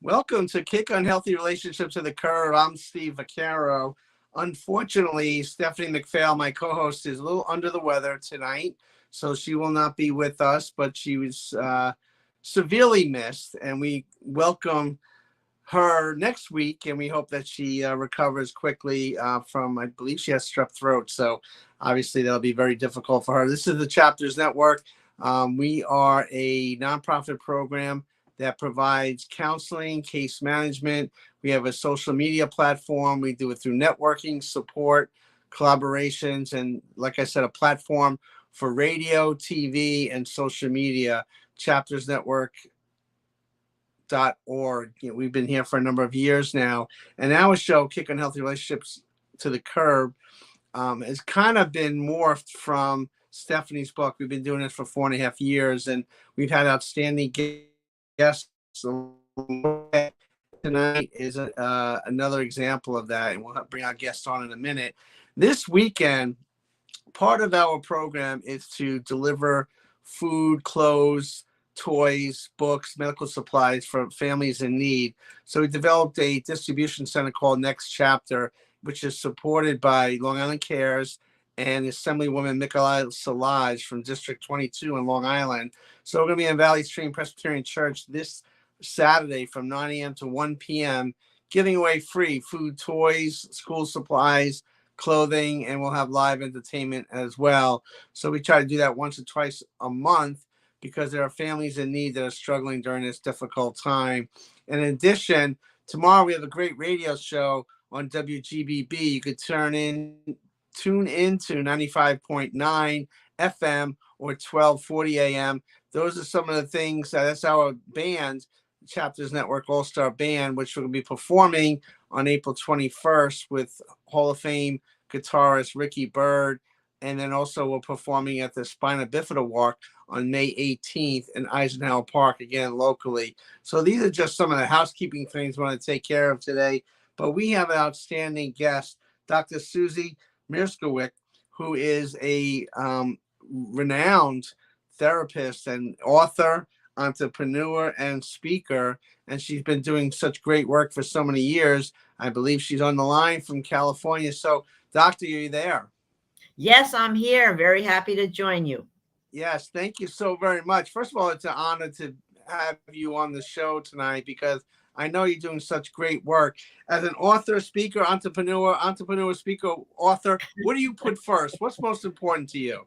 Welcome to Kick Unhealthy Relationships to the Curb. I'm Steve Vaccaro. Unfortunately, Stephanie McPhail, my co-host, is a little under the weather tonight, so she will not be with us, but she was severely missed, and we welcome her next week, and we hope that she recovers quickly from, I believe she has strep throat, so obviously that'll be very difficult for her. This is the Chapters Network. We are a nonprofit program that provides counseling, case management. We have a social media platform. We do it through networking, support, collaborations, and like I said, a platform for radio, TV, and social media. Chaptersnetwork.org. We've been here for a number of years now. And our show, Kick Unhealthy Relationships to the Curb, has kind of been morphed from Stephanie's book. We've been doing it for 4.5 years, and we've had outstanding guests. Tonight is another example of that, and we'll bring our guests on in a minute. This weekend, part of our program is to deliver food, clothes, toys, books, medical supplies for families in need. So we developed a distribution center called Next Chapter, which is supported by Long Island Cares and Assemblywoman Michaela Salage from District 22 in Long Island. So we're going to be in Valley Stream Presbyterian Church this Saturday from 9 a.m. to 1 p.m., giving away free food, toys, school supplies, clothing, and we'll have live entertainment as well. So we try to do that once or twice a month because there are families in need that are struggling during this difficult time. And in addition, tomorrow we have a great radio show on WGBB. You could tune into 95.9 FM or 1240 AM. Those are some of the things that's our band, Chapters Network All-Star Band, which will be performing on April 21st with Hall of Fame guitarist Ricky Byrd. And then also we're performing at the Spina Bifida Walk on May 18th in Eisenhower Park, again, locally. So these are just some of the housekeeping things we want to take care of today. But we have an outstanding guest, Dr. Susie Mirskowicz, who is a renowned therapist and author, entrepreneur, and speaker. And she's been doing such great work for so many years. I believe she's on the line from California. So, Doctor, are you there? Yes, I'm here. Very happy to join you. Yes, thank you so very much. First of all, it's an honor to have you on the show tonight because I know you're doing such great work. As an author, speaker, entrepreneur, speaker, author, what do you put first? What's most important to you?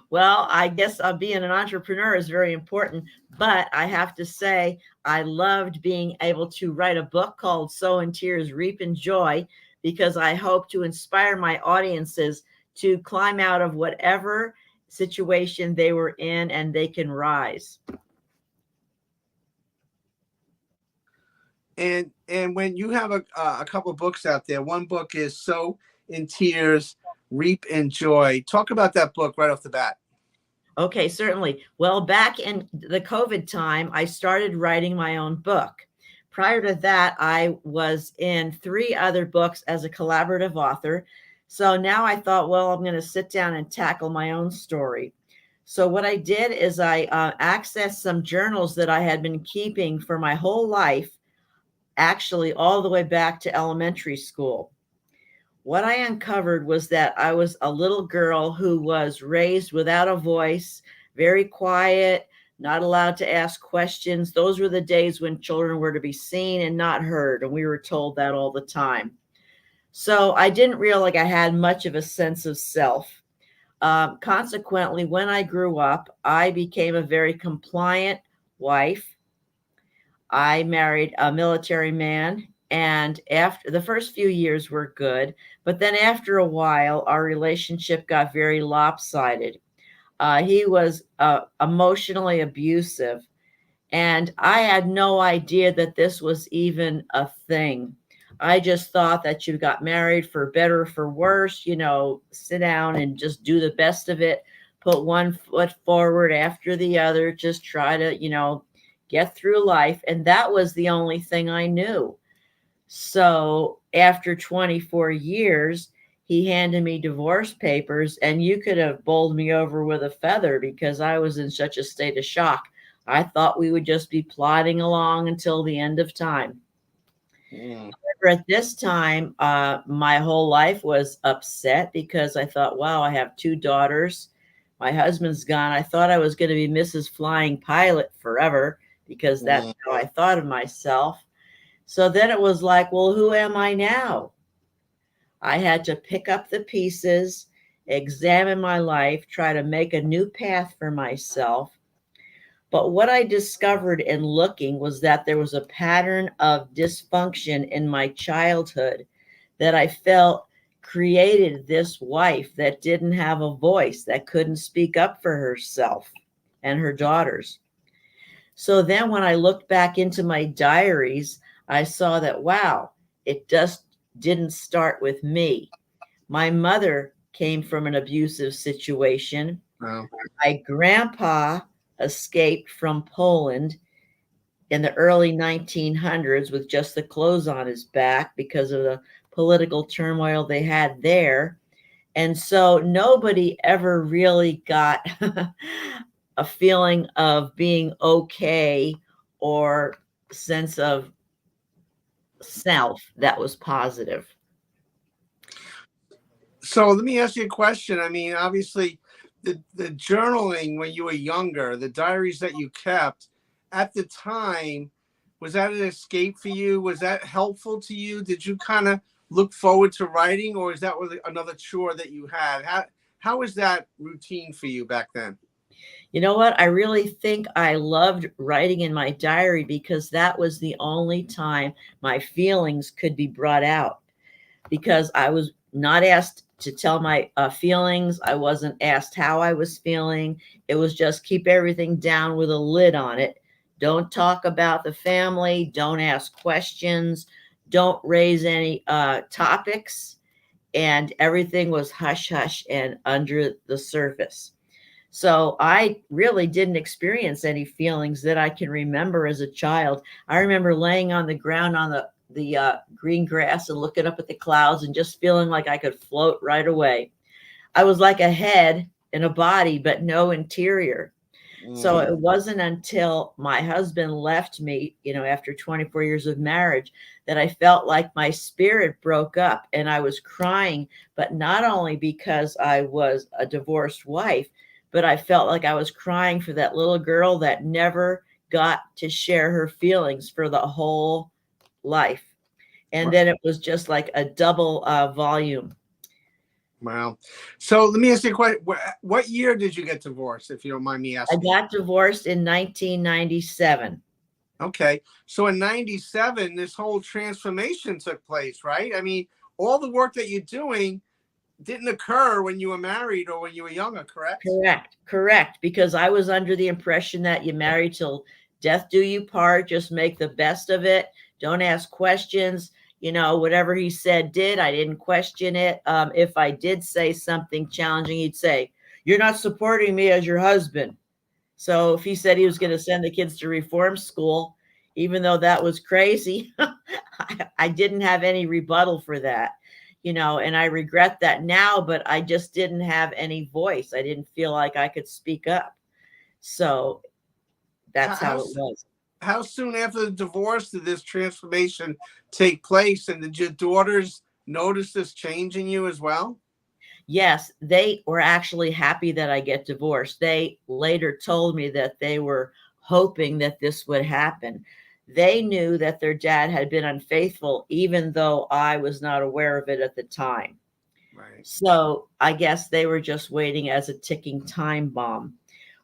Well, I guess being an entrepreneur is very important, but I have to say I loved being able to write a book called Sow in Tears, Reap in Joy, because I hope to inspire my audiences to climb out of whatever situation they were in and they can rise. And when you have a couple of books out there, one book is Sow in Tears, Reap in Joy. Talk about that book right off the bat. Okay, certainly. Well, back in the COVID time, I started writing my own book. Prior to that, I was in 3 other books as a collaborative author. So now I thought, well, I'm going to sit down and tackle my own story. So what I did is I accessed some journals that I had been keeping for my whole life, actually all the way back to elementary school. What I uncovered was that I was a little girl who was raised without a voice, very quiet, not allowed to ask questions. Those were the days when children were to be seen and not heard, and we were told that all the time. So I didn't feel like I had much of a sense of self. Consequently, when I grew up, I became a very compliant wife. I married a military man, and after the first few years were good, but then after a while, our relationship got very lopsided. He was emotionally abusive, and I had no idea that this was even a thing. I just thought that you got married for better or for worse, sit down and just do the best of it, put one foot forward after the other, just try to, get through life. And that was the only thing I knew. So after 24 years, he handed me divorce papers, and you could have bowled me over with a feather because I was in such a state of shock. I thought we would just be plodding along until the end of time. Mm. At this time, my whole life was upset because I thought, wow, I have two daughters. My husband's gone. I thought I was going to be Mrs. Flying Pilot forever because that's Mm. how I thought of myself. So then it was like, well, who am I now? I had to pick up the pieces, examine my life, try to make a new path for myself. But what I discovered in looking was that there was a pattern of dysfunction in my childhood that I felt created this wife that didn't have a voice, that couldn't speak up for herself and her daughters. So then when I looked back into my diaries, I saw that, wow, it just didn't start with me. My mother came from an abusive situation. Wow. My grandpa escaped from Poland in the early 1900s with just the clothes on his back because of the political turmoil they had there. And so nobody ever really got a feeling of being okay or sense of self that was positive. So let me ask you a question. I mean, obviously, the journaling when you were younger, the diaries that you kept at the time, was that an escape for you? Was that helpful to you? Did you kind of look forward to writing, or is that another chore that you had? How was that routine for you back then? You know what? I really think I loved writing in my diary because that was the only time my feelings could be brought out, because I was not asked to tell my feelings. I wasn't asked how I was feeling. It was just keep everything down with a lid on it. Don't talk about the family. Don't ask questions. Don't raise any topics. And everything was hush hush and under the surface. So I really didn't experience any feelings that I can remember as a child. I remember laying on the ground on the green grass and looking up at the clouds and just feeling like I could float right away. I was like a head and a body, but no interior. So Mm. it wasn't until my husband left me, after 24 years of marriage, that I felt like my spirit broke up and I was crying, but not only because I was a divorced wife, but I felt like I was crying for that little girl that never got to share her feelings for the whole life. And then it was just like a double volume. Wow. So let me ask you a question. What year did you get divorced, if you don't mind me I asking? got divorced in 1997. Okay. So in 97, this whole transformation took place, right? I mean, all the work that you're doing didn't occur when you were married or when you were younger, correct? Correct. Because I was under the impression that you marry till death do you part, just make the best of it. Don't ask questions. Whatever he said, I didn't question it. If I did say something challenging, he'd say, "You're not supporting me as your husband." So if he said he was going to send the kids to reform school, even though that was crazy, I didn't have any rebuttal for that, and I regret that now, but I just didn't have any voice. I didn't feel like I could speak up. So How, that's how, how it was. how soon after the divorce did this transformation take place? And did your daughters notice this change in you as well? Yes, they were actually happy that I get divorced. They later told me that they were hoping that this would happen. They knew that their dad had been unfaithful, even though I was not aware of it at the time. Right. So I guess they were just waiting as a ticking time bomb.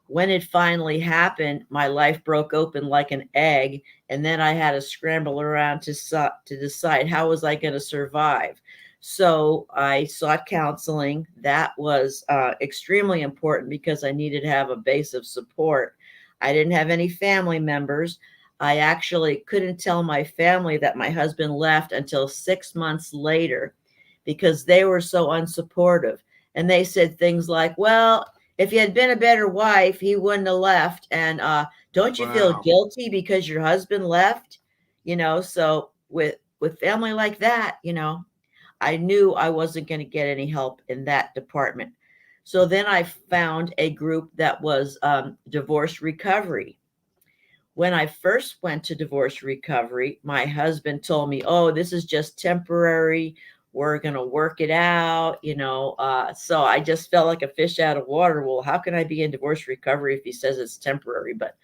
When it finally happened, my life broke open like an egg, and then I had to scramble around to decide how was I going to survive. So I sought counseling. That was extremely important because I needed to have a base of support. I didn't have any family members. I actually couldn't tell my family that my husband left until 6 months later because they were so unsupportive. And they said things like, well, if you had been a better wife, he wouldn't have left. And don't you feel Wow. guilty because your husband left? So with family like that, I knew I wasn't going to get any help in that department. So then I found a group that was divorce recovery. When I first went to divorce recovery, my husband told me, "Oh, this is just temporary. We're going to work it out." So I just felt like a fish out of water. Well, how can I be in divorce recovery if he says it's temporary? But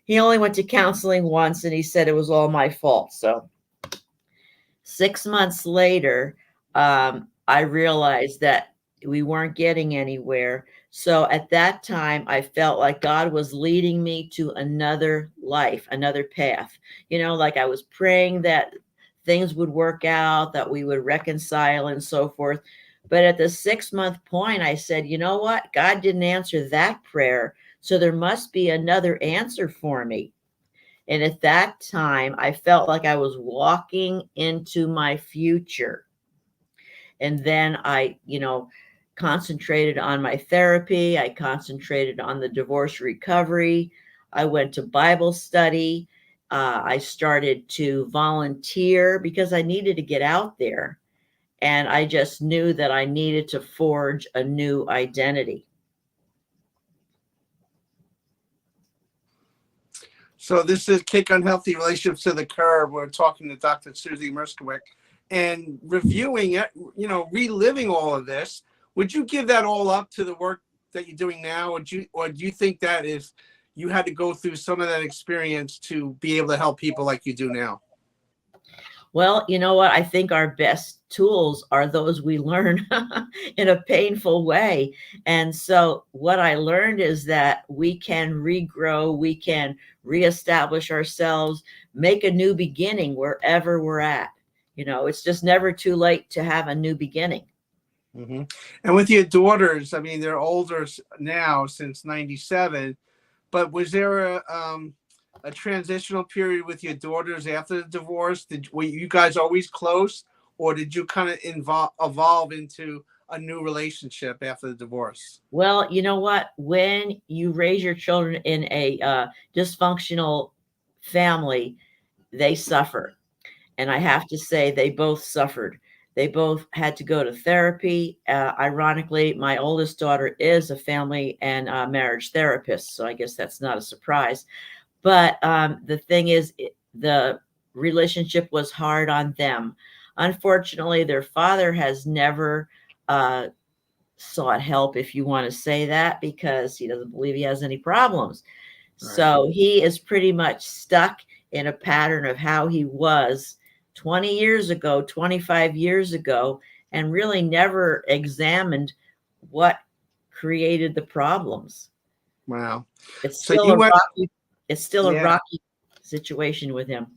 he only went to counseling once and he said it was all my fault. So 6 months later, I realized that we weren't getting anywhere. So at that time, I felt like God was leading me to another life, another path. Like I was praying that things would work out, that we would reconcile and so forth. But at the 6 month point, I said, you know what? God didn't answer that prayer. So there must be another answer for me. And at that time, I felt like I was walking into my future. And then I, concentrated on my therapy. I concentrated on the divorce recovery. I went to Bible study. I started to volunteer because I needed to get out there. And I just knew that I needed to forge a new identity. So this is Kick Unhealthy Relationships to the Curb. We're talking to Dr. Susie Merskowitz and reviewing it, reliving all of this. Would you give that all up to the work that you're doing now? Or do you think that is you had to go through some of that experience to be able to help people like you do now? Well, you know what? I think our best tools are those we learn in a painful way. And so what I learned is that we can regrow, we can reestablish ourselves, make a new beginning wherever we're at. It's just never too late to have a new beginning. Mm-hmm. And with your daughters, I mean, they're older now since 97, but was there a transitional period with your daughters after the divorce? Were you guys always close, or did you kind of evolve into a new relationship after the divorce? Well, you know what? When you raise your children in a dysfunctional family, they suffer. And I have to say, they both suffered. They both had to go to therapy. Ironically, my oldest daughter is a family and marriage therapist, so I guess that's not a surprise. But the thing is, the relationship was hard on them. Unfortunately, their father has never sought help, if you want to say that, because he doesn't believe he has any problems. Right. So he is pretty much stuck in a pattern of how he was 20 years ago, 25 years ago, and really never examined what created the problems. Wow. It's So still you a went, rocky, it's still a yeah. rocky situation with him.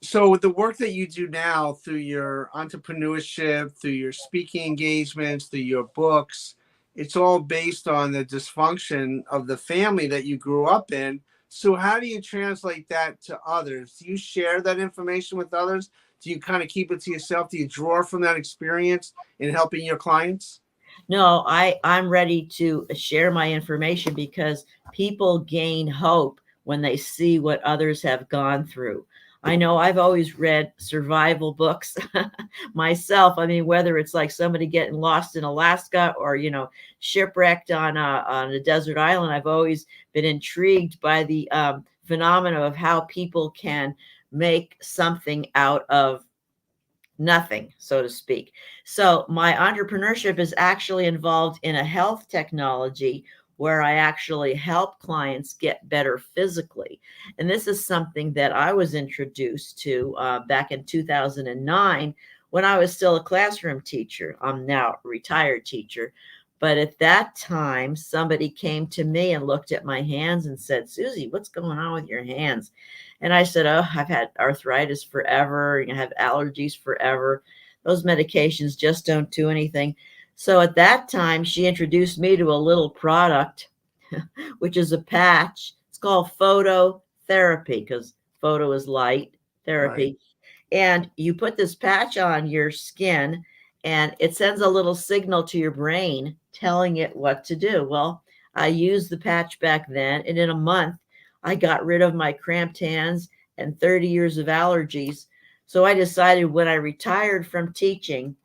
So the work that you do now through your entrepreneurship, through your speaking engagements, through your books, it's all based on the dysfunction of the family that you grew up in. So how do you translate that to others? Do you share that information with others? Do you kind of keep it to yourself? Do you draw from that experience in helping your clients? No, I'm ready to share my information because people gain hope when they see what others have gone through. I know I've always read survival books myself. I mean, whether it's like somebody getting lost in Alaska or, shipwrecked on a desert island, I've always been intrigued by the phenomena of how people can make something out of nothing, so to speak. So my entrepreneurship is actually involved in a health technology where I actually help clients get better physically. And this is something that I was introduced to back in 2009 when I was still a classroom teacher. I'm now a retired teacher. But at that time, somebody came to me and looked at my hands and said, "Susie, what's going on with your hands?" And I said, "Oh, I've had arthritis forever. I have allergies forever. Those medications just don't do anything." So at that time, she introduced me to a little product, which is a patch. It's called phototherapy because photo is light therapy. Right. And you put this patch on your skin and it sends a little signal to your brain telling it what to do. Well, I used the patch back then, and in a month, I got rid of my cramped hands and 30 years of allergies. So I decided when I retired from teaching,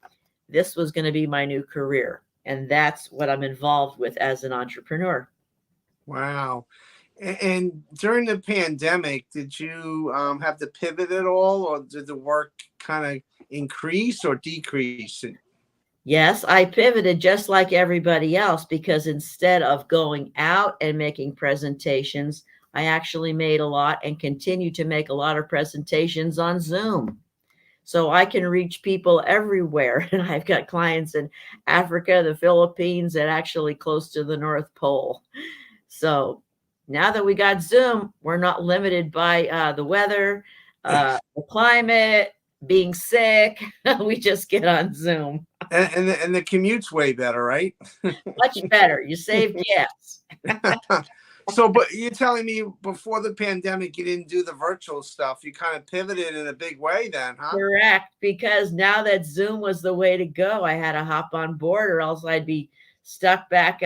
this was going to be my new career. And that's what I'm involved with as an entrepreneur. Wow. And during the pandemic, did you have to pivot at all, or did the work kind of increase or decrease? Yes, I pivoted just like everybody else because instead of going out and making presentations, I actually made a lot and continue to make a lot of presentations on Zoom. So I can reach people everywhere. And I've got clients in Africa, the Philippines, and actually close to the North Pole. So now that we got Zoom, we're not limited by the weather, the climate, being sick. We just get on Zoom. And the commute's way better, right? Much better. You save gas. So, but you're telling me before the pandemic, you didn't do the virtual stuff. You kind of pivoted in a big way then, huh? Correct. Because now that Zoom was the way to go, I had to hop on board or else I'd be stuck back,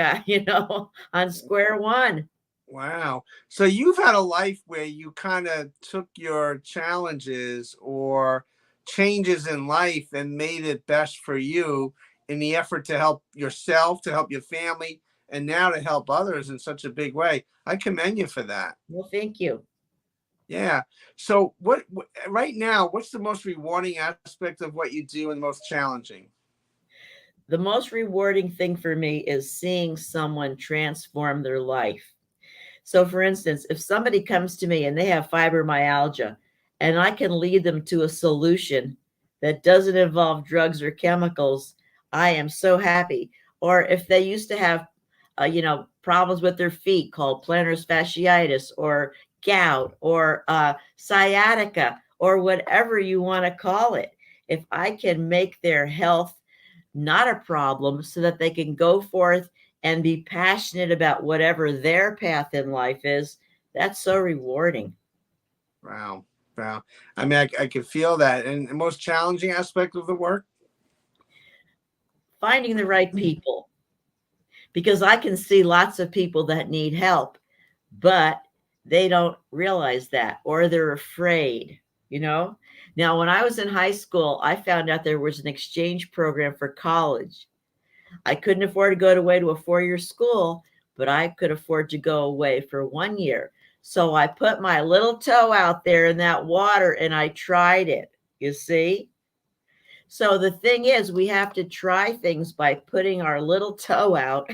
on square one. Wow. So you've had a life where you kind of took your challenges or changes in life and made it best for you in the effort to help yourself, to help your family, and now to help others in such a big way. I commend you for that. Well, thank you. Yeah. So right now, what's the most rewarding aspect of what you do and the most challenging? The most rewarding thing for me is seeing someone transform their life. So, for instance, if somebody comes to me and they have fibromyalgia and I can lead them to a solution that doesn't involve drugs or chemicals, I am so happy. Or if they used to have, problems with their feet called plantar fasciitis or gout or sciatica or whatever you want to call it, if I can make their health not a problem so that they can go forth and be passionate about whatever their path in life is, that's so rewarding. Wow. Wow. I mean, I can feel that. And the most challenging aspect of the work? Finding the right people, because I can see lots of people that need help, but they don't realize that or they're afraid, you know? Now, when I was in high school, I found out there was an exchange program for college. I couldn't afford to go away to a 4-year school, but I could afford to go away for 1 year. So I put my little toe out there in that water and I tried it, you see? So the thing is, we have to try things by putting our little toe out,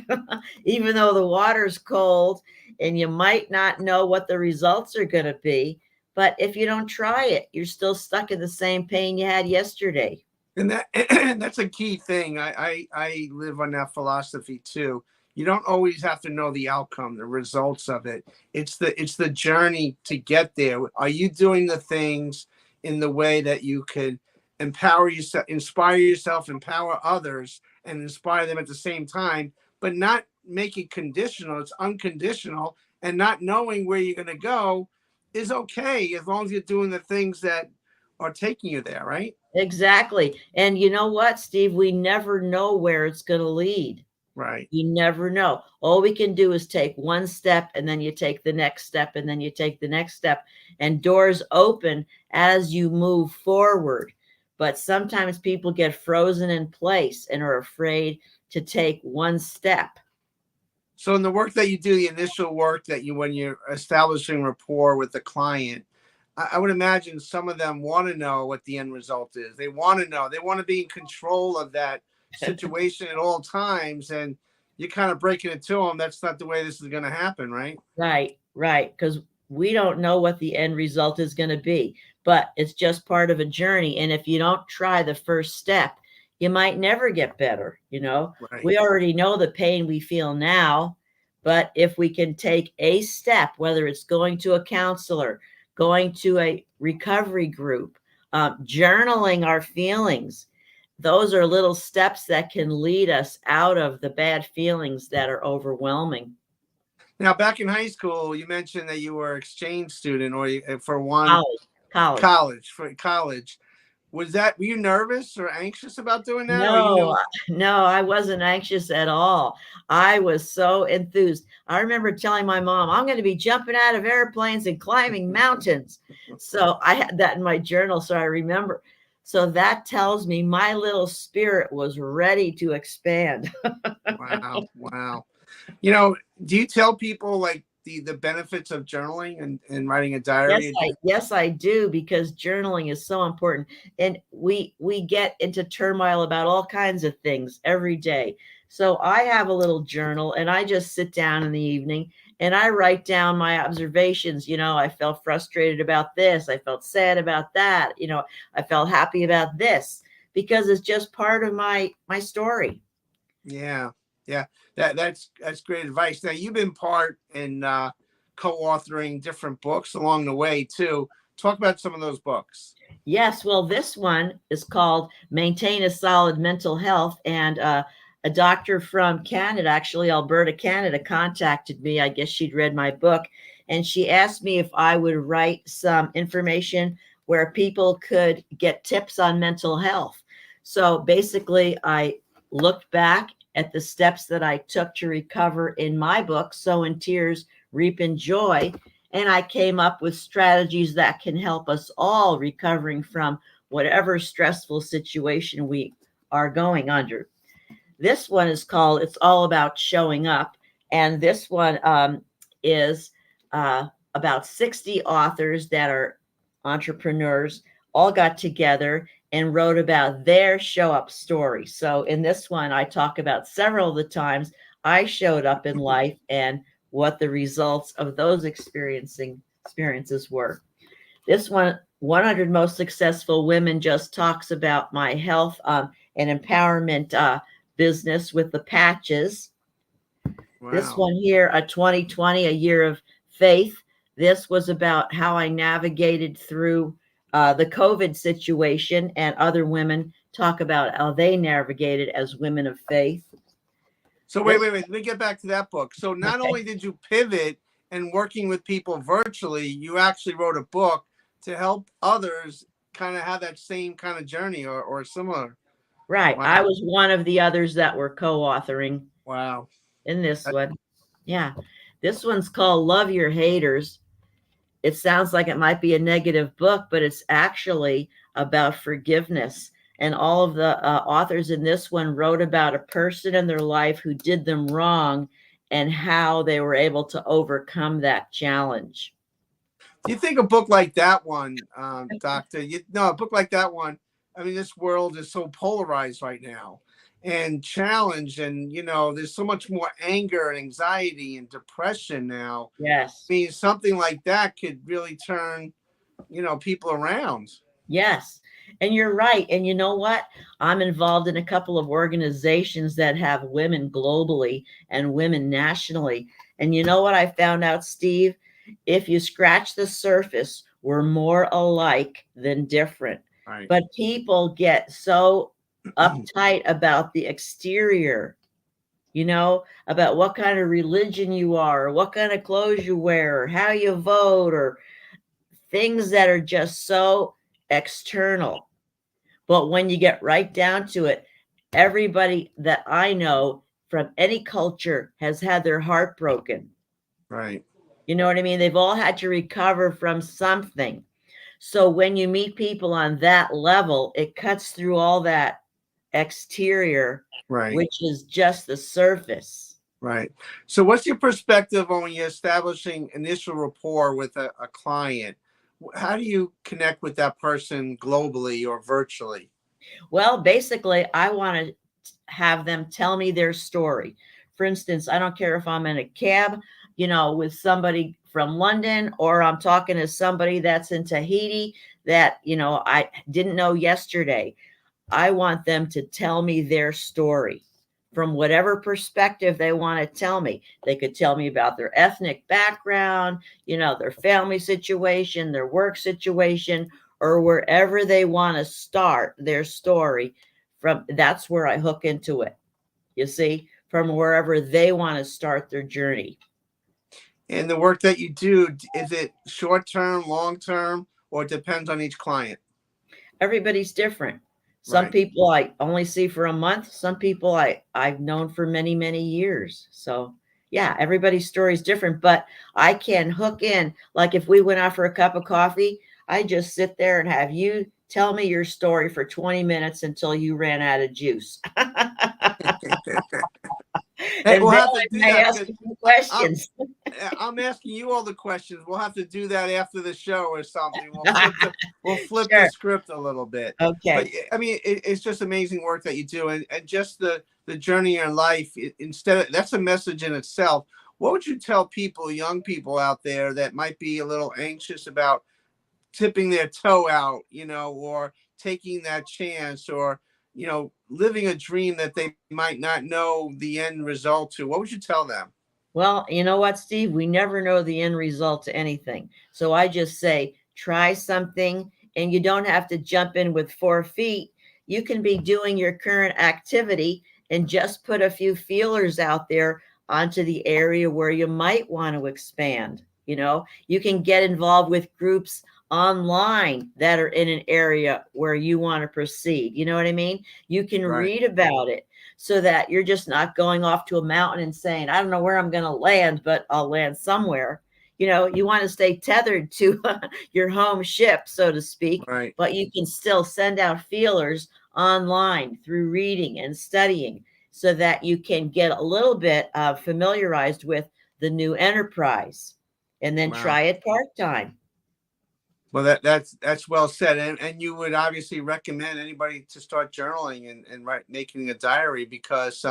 even though the water's cold and you might not know what the results are going to be. But if you don't try it, you're still stuck in the same pain you had yesterday. And that's a key thing. I live on that philosophy too. You don't always have to know the outcome, the results of it. It's the journey to get there. Are you doing the things in the way that you could empower yourself, inspire yourself, empower others, and inspire them at the same time, but not make it conditional? It's unconditional, and not knowing where you're going to go is okay as long as you're doing the things that are taking you there, right? Exactly. And you know what, Steve? We never know where it's going to lead. Right. You never know. All we can do is take one step and then you take the next step and then you take the next step, and doors open as you move forward. But sometimes people get frozen in place and are afraid to take one step. So in the work that you do, the initial work that you, when you're establishing rapport with the client, I would imagine some of them want to know what the end result is. They want to know. They want to be in control of that situation at all times. And you're kind of breaking it to them. That's not the way this is going to happen, right? Right, right. Because we don't know what the end result is going to be, but it's just part of a journey. And if you don't try the first step, you might never get better. Right. We already know the pain we feel now, but if we can take a step, whether it's going to a counselor, going to a recovery group, journaling our feelings, those are little steps that can lead us out of the bad feelings that are overwhelming. Now, back in high school, you mentioned that you were exchange student, or for one College. for college. Were you nervous or anxious about doing that? Or No, I wasn't anxious at all. I was so enthused. I remember telling my mom, I'm going to be jumping out of airplanes and climbing mountains. So I had that in my journal, so I remember. So that tells me my little spirit was ready to expand. Wow. Do you tell people, like, the benefits of journaling and writing a Yes, diary? I do, because journaling is so important. And we get into turmoil about all kinds of things every day. So I have a little journal, and I just sit down in the evening and I write down my observations. I felt frustrated about this. I felt sad about that. I felt happy about this, because it's just part of my story. Yeah, yeah, that's great advice. Now you've been part in co-authoring different books along the way too. Talk about some of those books. Yes, well, this one is called Maintain a Solid Mental Health. And a doctor from Canada, actually Alberta, Canada, contacted me. I guess she'd read my book, and she asked me if I would write some information where people could get tips on mental health. So basically, I looked back at the steps that I took to recover in my book, Sow in Tears, Reap in Joy. And I came up with strategies that can help us all recovering from whatever stressful situation we are going under. This one is called It's All About Showing Up. And this one is about 60 authors that are entrepreneurs all got together and wrote about their show up story. So in this one, I talk about several of the times I showed up in life and what the results of those experiences were. This one, 100 Most Successful Women, just talks about my health and empowerment business with the patches. Wow. This one here, a 2020, a year of faith. This was about how I navigated through the COVID situation, and other women talk about how they navigated as women of faith. So wait. Let me get back to that book. So not only did you pivot and working with people virtually, you actually wrote a book to help others kind of have that same kind of journey or similar. Right. Wow. I was one of the others that were co-authoring. Wow. In this one. Yeah. This one's called Love Your Haters. It sounds like it might be a negative book, but it's actually about forgiveness. And all of the authors in this one wrote about a person in their life who did them wrong and how they were able to overcome that challenge. Do you think a book like that one, Doctor, a book like that one, I mean, this world is so polarized right now and challenged, and, there's so much more anger and anxiety and depression now. Yes. I mean, something like that could really turn, people around. Yes. And you're right. And you know what? I'm involved in a couple of organizations that have women globally and women nationally. And you know what I found out, Steve? If you scratch the surface, we're more alike than different. Right. But people get so uptight about the exterior, about what kind of religion you are, or what kind of clothes you wear, or how you vote, or things that are just so external. But when you get right down to it, everybody that I know from any culture has had their heart broken. Right. You know what I mean? They've all had to recover from something. So when you meet people on that level, it cuts through all that exterior, right, which is just the surface. Right. So what's your perspective on when you're establishing initial rapport with a client? How do you connect with that person globally or virtually? Well, basically, I want to have them tell me their story. For instance, I don't care if I'm in a cab, with somebody from London, or I'm talking to somebody that's in Tahiti that, I didn't know yesterday. I want them to tell me their story from whatever perspective they want to tell me. They could tell me about their ethnic background, their family situation, their work situation, or wherever they want to start their story from. That's where I hook into it. You see, from wherever they want to start their journey. And the work that you do, is it short-term, long-term, or it depends on each client? Everybody's different. Some people I only see for a month. Some people I've known for many, many years. So yeah, everybody's story is different, but I can hook in. Like if we went out for a cup of coffee, I just sit there and have you tell me your story for 20 minutes until you ran out of juice. Hey, we'll have to do I ask you questions. I'm asking you all the questions. We'll have to do that after the show or something. We'll flip the Sure. script a little bit. But Okay. I mean, it's just amazing work that you do, and just the journey in life. Instead of that's a message in itself. What would you tell people, young people out there that might be a little anxious about tipping their toe out, or taking that chance, or living a dream that they might not know the end result to? What would you tell them? Well, you know what, Steve? We never know the end result to anything. So I just say, try something, and you don't have to jump in with 4 feet. You can be doing your current activity and just put a few feelers out there onto the area where you might want to expand. You can get involved with groups online that are in an area where you want to proceed. You know what I mean? You can Right. read about it so that you're just not going off to a mountain and saying, I don't know where I'm going to land, but I'll land somewhere. You want to stay tethered to your home ship, so to speak, Right. but you can still send out feelers online through reading and studying so that you can get a little bit familiarized with the new enterprise and then Wow. try it part-time. Well, that's well said, and you would obviously recommend anybody to start journaling and making a diary, because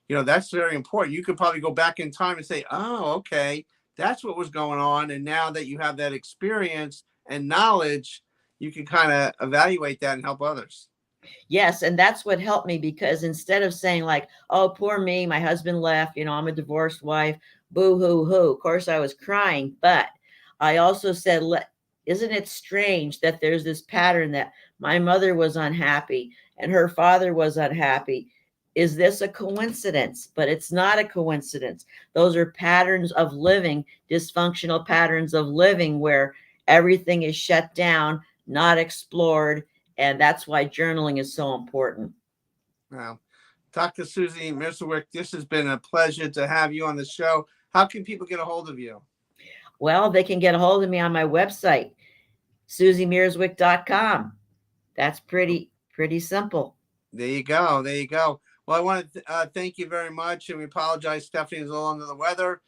that's very important. You could probably go back in time and say, oh, okay, that's what was going on, and now that you have that experience and knowledge, you can kind of evaluate that and help others. Yes, and that's what helped me, because instead of saying like, "Oh, poor me, my husband left, I'm a divorced wife, boo hoo hoo." Of course, I was crying, but I also said, "Isn't it strange that there's this pattern that my mother was unhappy and her father was unhappy? Is this a coincidence?" But it's not a coincidence. Those are patterns of living, dysfunctional patterns of living where everything is shut down, not explored, and that's why journaling is so important. Wow. Dr. Susie Merzwick, this has been a pleasure to have you on the show. How can people get a hold of you? Well, they can get a hold of me on my website, susiemierswick.com. That's pretty simple. There you go. There you go. Well, I want to thank you very much, and we apologize. Stephanie is a little under the weather,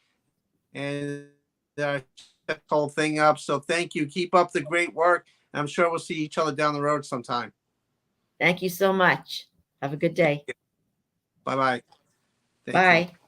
and set the whole thing up. So thank you. Keep up the great work. I'm sure we'll see each other down the road sometime. Thank you so much. Have a good day. Bye-bye. Thank you. Bye.